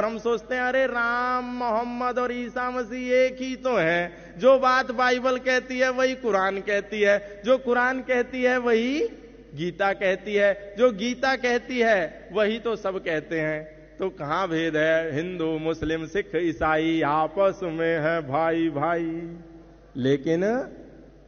हम सोचते हैं अरे राम मोहम्मद और ईसा मसीह एक ही तो हैं, जो बात बाइबल कहती है वही कुरान कहती है, जो कुरान कहती है वही गीता कहती है, जो गीता कहती है वही तो सब कहते हैं। तो कहां भेद है? हिंदू मुस्लिम सिख ईसाई आपस में है भाई भाई। लेकिन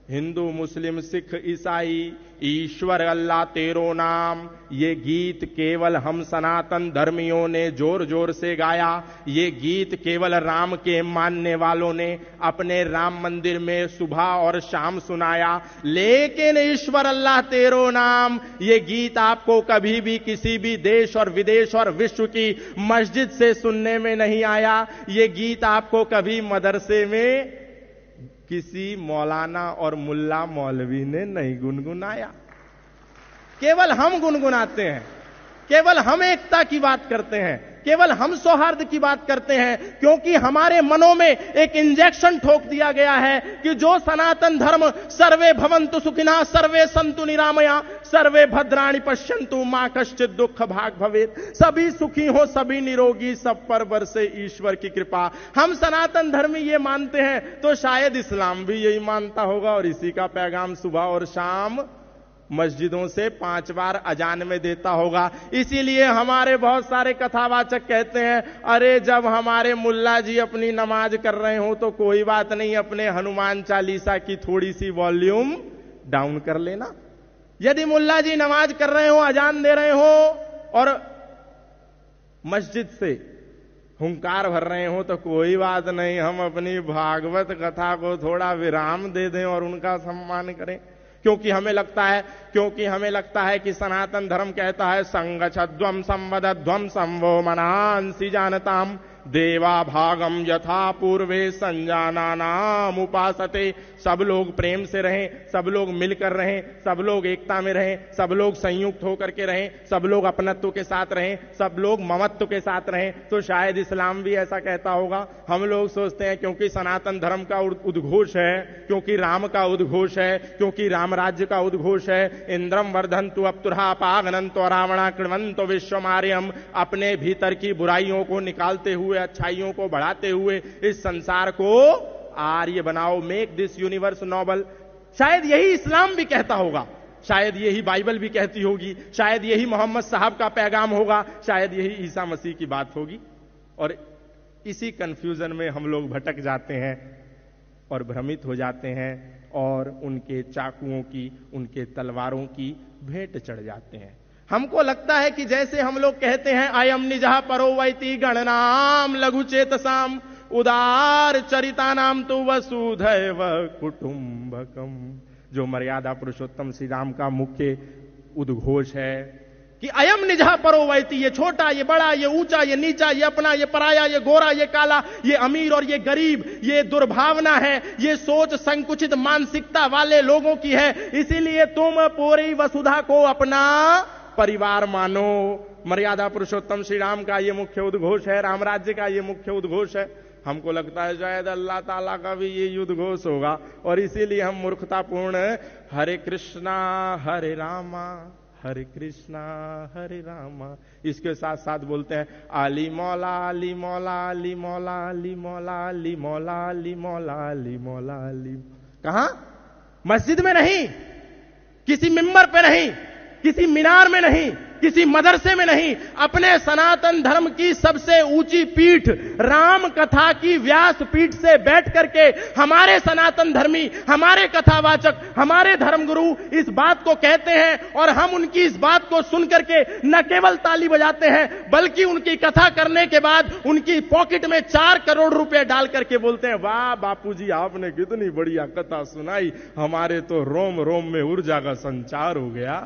हिंदू मुस्लिम सिख ईसाई ईश्वर अल्लाह तेरो नाम, ये गीत केवल हम सनातन धर्मियों ने जोर जोर से गाया। ये गीत केवल राम के मानने वालों ने अपने राम मंदिर में सुबह और शाम सुनाया। लेकिन ईश्वर अल्लाह तेरो नाम, ये गीत आपको कभी भी किसी भी देश और विदेश और विश्व की मस्जिद से सुनने में नहीं आया। ये गीत आपको कभी मदरसे में किसी मौलाना और मुल्ला मौलवी ने नहीं गुनगुनाया। केवल हम गुनगुनाते हैं, केवल हम एकता की बात करते हैं, केवल हम सौहार्द की बात करते हैं, क्योंकि हमारे मनों में एक इंजेक्शन ठोक दिया गया है कि जो सनातन धर्म सर्वे भवन्तु सुखिनः सर्वे सन्तु निरामया सर्वे भद्राणि पश्यन्तु मां कश्चित् दुःख भाग् भवेत्, सभी सुखी हो सभी निरोगी सब पर बरसे ईश्वर की कृपा। हम सनातन धर्मी ये मानते हैं, तो शायद इस्लाम भी यही मानता होगा और इसी का पैगाम सुबह और शाम मस्जिदों से 5 बार अजान में देता होगा। इसीलिए हमारे बहुत सारे कथावाचक कहते हैं अरे जब हमारे मुल्ला जी अपनी नमाज कर रहे हो तो कोई बात नहीं, अपने हनुमान चालीसा की थोड़ी सी वॉल्यूम डाउन कर लेना। यदि मुल्ला जी नमाज कर रहे हो, अजान दे रहे हो और मस्जिद से हुंकार भर रहे हो तो कोई बात नहीं, हम अपनी भागवत कथा को थोड़ा विराम दे दें और उनका सम्मान करें। क्योंकि हमें लगता है कि सनातन धर्म कहता है संगच्छध्वम संवदध्वम संवो मनांसि जानताम देवा भागम यथा पूर्वे संजानानाम उपासते। सब लोग प्रेम से रहें, सब लोग मिलकर रहें, सब लोग एकता में रहें, सब लोग संयुक्त होकर के रहें, सब लोग अपनत्व के साथ रहें, सब लोग ममत्व के साथ रहें। तो शायद इस्लाम भी ऐसा कहता होगा। हम लोग सोचते हैं क्योंकि सनातन धर्म का उद्घोष है, क्योंकि राम का उद्घोष है, क्योंकि राम राज्य का उद्घोष है, इंद्रम वर्धन्तु अप्तुरहा पागनन्तो रावणा कृण्वन्तो विश्वमार्यम, अपने भीतर की बुराइयों को निकालते हुए अच्छाइयों को बढ़ाते हुए इस संसार को आर्य बनाओ, मेक दिस यूनिवर्स नोबल। शायद यही इस्लाम भी कहता होगा, शायद यही बाइबल भी कहती होगी, शायद यही मोहम्मद साहब का पैगाम होगा, शायद यही ईसा मसीह की बात होगी। और इसी कंफ्यूजन में हम लोग भटक जाते हैं और भ्रमित हो जाते हैं और उनके चाकुओं की, उनके तलवारों की भेंट चढ़ जाते हैं। हमको लगता है कि जैसे हम लोग कहते हैं अयम निजः परो वैति गणनाम लघु चेतसाम उदार चरिता नाम तो वसुधैव कुटुंबकम, जो मर्यादा पुरुषोत्तम श्री राम का मुख्य उद्घोष है कि अयम निजः परो वैति, ये छोटा, ये बड़ा, ये ऊंचा, ये नीचा, ये अपना, ये पराया, ये गोरा, ये काला, ये अमीर और ये गरीब, ये दुर्भावना है, ये सोच संकुचित मानसिकता वाले लोगों की है। इसीलिए तुम पूरी वसुधा को अपना परिवार मानो। मर्यादा पुरुषोत्तम श्री राम का ये मुख्य उद्घोष है, राम राज्य का ये मुख्य उद्घोष है। हमको लगता है शायद अल्लाह ताला का भी ये उद्घोष होगा और इसीलिए हम मूर्खतापूर्ण हरे कृष्णा हरे रामा हरे कृष्णा हरे रामा इसके साथ साथ बोलते हैं अली मौला अली मौला अली मौला अली मौला अली मौला अली मौला अली मौला अली। कहां? मस्जिद में नहीं, किसी मिंबर पे नहीं, किसी मीनार में नहीं, किसी मदरसे में नहीं, अपने सनातन धर्म की सबसे ऊंची पीठ राम कथा की व्यास पीठ से बैठ करके हमारे सनातन धर्मी, हमारे कथावाचक, हमारे धर्मगुरु इस बात को कहते हैं और हम उनकी इस बात को सुन करके न केवल ताली बजाते हैं बल्कि उनकी कथा करने के बाद उनकी पॉकेट में 4 करोड़ रुपए डाल करके बोलते हैं वाह बापूजी आपने कितनी बढ़िया कथा सुनाई, हमारे तो रोम रोम में ऊर्जा का संचार हो गया।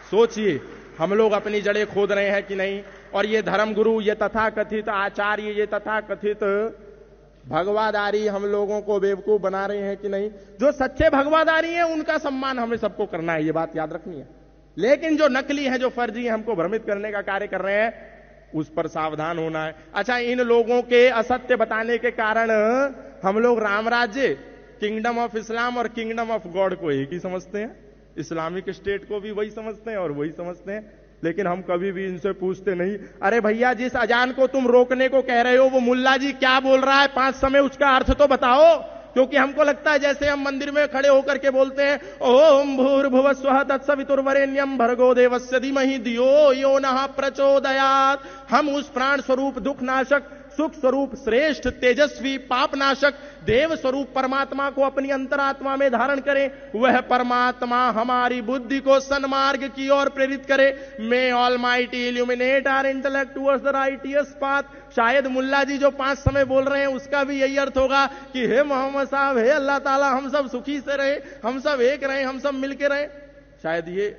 सोचिए हम लोग अपनी जड़ें खोद रहे हैं कि नहीं। और ये धर्मगुरु, ये तथाकथित आचार्य, ये तथाकथित भगवादारी हम लोगों को बेवकूफ बना रहे हैं कि नहीं। जो सच्चे भगवादारी हैं उनका सम्मान हमें सबको करना है, ये बात याद रखनी है। लेकिन जो नकली है, जो फर्जी है, हमको भ्रमित करने का कार्य कर रहे हैं, उस पर सावधान होना है। अच्छा, इन लोगों के असत्य बताने के कारण हम लोग राम राज्य, किंगडम ऑफ इस्लाम और किंगडम ऑफ गॉड को एक ही समझते हैं, इस्लामिक स्टेट को भी वही समझते हैं और वही समझते हैं। लेकिन हम कभी भी इनसे पूछते नहीं, अरे भैया जिस अजान को तुम रोकने को कह रहे हो वो मुल्ला जी क्या बोल रहा है 5 समय, उसका अर्थ तो बताओ। क्योंकि हमको लगता है जैसे हम मंदिर में खड़े होकर के बोलते हैं ओम भूर्भुवः स्वः तत्सवितुर्वरेण्यं भर्गो देवस्य धीमहि धियो यो नः प्रचोदयात्, हम उस प्राण स्वरूप दुख नाशक सुख स्वरूप श्रेष्ठ तेजस्वी पाप नाशक देव स्वरूप परमात्मा को अपनी अंतरात्मा में धारण करें। वह परमात्मा हमारी बुद्धि को सन्मार्ग की ओर प्रेरित करे। May almighty illuminate our intellect towards the righteous path. शायद मुल्ला जी जो 5 समय बोल रहे हैं उसका भी यही अर्थ होगा कि हे मोहम्मद साहब, हे अल्लाह ताला, हम सब सुखी से रहे, हम सब एक रहे, हम सब मिलके रहे। शायद ये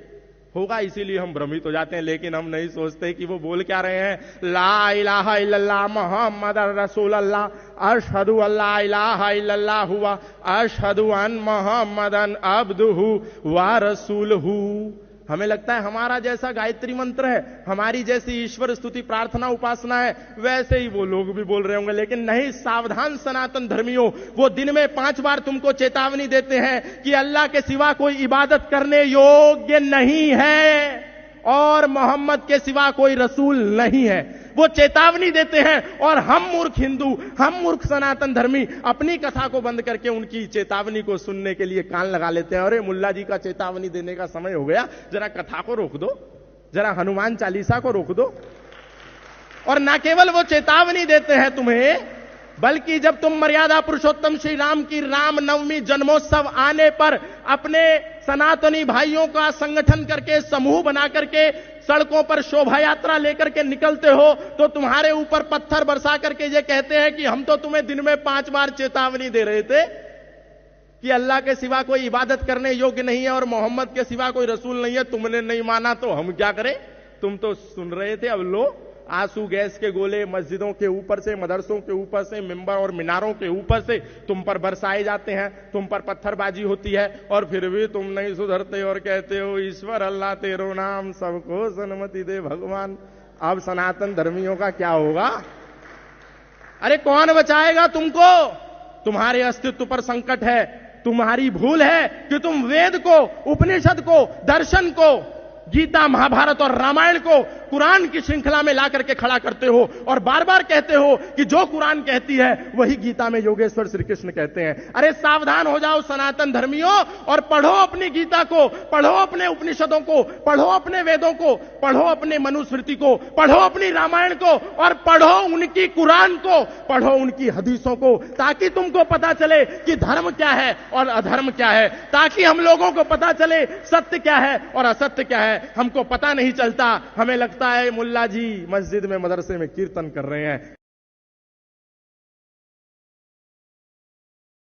होगा, इसीलिए हम भ्रमित हो जाते हैं। लेकिन हम नहीं सोचते कि वो बोल क्या रहे हैं। ला इलाहा इल्लल्लाह मुहम्मदुर रसूलुल्लाह, अशहदु अल्ला इलाहा इल्लल्लाह हुआ, अशहदु अन मुहम्मदन अब्दुहु व रसूलुहु। हमें लगता है हमारा जैसा गायत्री मंत्र है, हमारी जैसी ईश्वर स्तुति प्रार्थना उपासना है, वैसे ही वो लोग भी बोल रहे होंगे। लेकिन नहीं, सावधान सनातन धर्मियों, वो दिन में 5 बार तुमको चेतावनी देते हैं कि अल्लाह के सिवा कोई इबादत करने योग्य नहीं है और मोहम्मद के सिवा कोई रसूल नहीं है। वो चेतावनी देते हैं और हम मूर्ख हिंदू, हम मूर्ख सनातन धर्मी अपनी कथा को बंद करके उनकी चेतावनी को सुनने के लिए कान लगा लेते हैं। अरे मुल्ला जी का चेतावनी देने का समय हो गया, जरा कथा को रोक दो, जरा हनुमान चालीसा को रोक दो। और ना केवल वो चेतावनी देते हैं तुम्हें, बल्कि जब तुम मर्यादा पुरुषोत्तम श्री राम की रामनवमी जन्मोत्सव आने पर अपने सनातनी भाइयों का संगठन करके समूह बना करके सड़कों पर शोभा यात्रा लेकर के निकलते हो, तो तुम्हारे ऊपर पत्थर बरसा करके ये कहते हैं कि हम तो तुम्हें दिन में 5 बार चेतावनी दे रहे थे कि अल्लाह के सिवा कोई इबादत करने योग्य नहीं है और मोहम्मद के सिवा कोई रसूल नहीं है। तुमने नहीं माना तो हम क्या करें? तुम तो सुन रहे थे। अब लो आंसू गैस के गोले मस्जिदों के ऊपर से, मदरसों के ऊपर से, मिंबर और मीनारों के ऊपर से तुम पर बरसाए जाते हैं, तुम पर पत्थरबाजी होती है और फिर भी तुम नहीं सुधरते और कहते हो ईश्वर अल्लाह तेरो नाम सबको सन्मति दे भगवान। अब सनातन धर्मियों का क्या होगा? अरे कौन बचाएगा तुमको? तुम्हारे अस्तित्व पर संकट है। तुम्हारी भूल है कि तुम वेद को, उपनिषद को, दर्शन को, गीता, महाभारत और रामायण को कुरान की श्रृंखला में ला करके खड़ा करते हो और बार बार कहते हो कि जो कुरान कहती है वही गीता में योगेश्वर श्री कृष्ण कहते हैं। अरे सावधान हो जाओ सनातन धर्मियों और पढ़ो अपनी गीता को, पढ़ो अपने उपनिषदों को, पढ़ो अपने वेदों को, पढ़ो अपने मनुस्मृति को, पढ़ो अपनी रामायण को और पढ़ो उनकी कुरान को, पढ़ो उनकी हदीसों को, ताकि तुमको पता चले कि धर्म क्या है और अधर्म क्या है, ताकि हम लोगों को पता चले सत्य क्या है और असत्य क्या है। हमको पता नहीं चलता, हमें लगता है मुल्ला जी मस्जिद में, मदरसे में कीर्तन कर रहे हैं।